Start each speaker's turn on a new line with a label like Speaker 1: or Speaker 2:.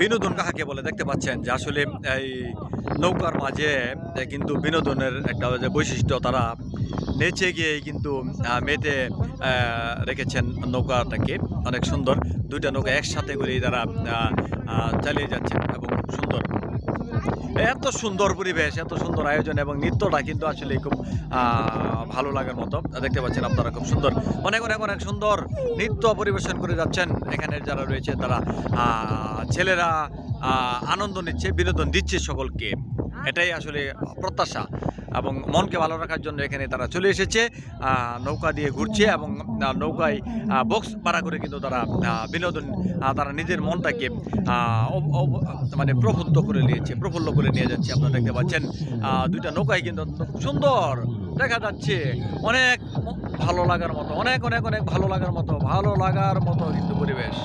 Speaker 1: বিনোদন কাকে বলে দেখতে পাচ্ছেন যে আসলে এই নৌকার মাঝে কিন্তু বিনোদনের একটা যে বৈশিষ্ট্য তারা নেচে গিয়েই কিন্তু মেতে রেখেছেন নৌকাটাকে। অনেক সুন্দর দুইটা নৌকা একসাথে করেই তারা চালিয়ে যাচ্ছেন এবং খুব সুন্দর। এত সুন্দর পরিবেশ, এত সুন্দর আয়োজন এবং নৃত্যটা কিন্তু আসলে খুব ভালো লাগার মতো। দেখতে পাচ্ছেন আপনারা খুব সুন্দর অনেক, অনেক, অনেক সুন্দর নৃত্য পরিবেশন করে যাচ্ছেন। এখানে যারা রয়েছে তারা ছেলেরা আনন্দ নিচ্ছে, বিনোদন দিচ্ছে সকলকে। এটাই আসলে প্রত্যাশা এবং মনকে ভালো রাখার জন্য এখানে তারা চলে এসেছে। নৌকা দিয়ে ঘুরছে এবং নৌকায় বক্স ভাড়া করে কিন্তু তারা বিনোদন তারা নিজের মনটাকে মানে প্রফুল্ল করে নিয়ে যাচ্ছে। আপনারা দেখতে পাচ্ছেন দুইটা নৌকায় কিন্তু খুব সুন্দর দেখা যাচ্ছে। অনেক ভালো লাগার মতো, অনেক, অনেক, অনেক ভালো লাগার মতো কিন্তু পরিবেশ।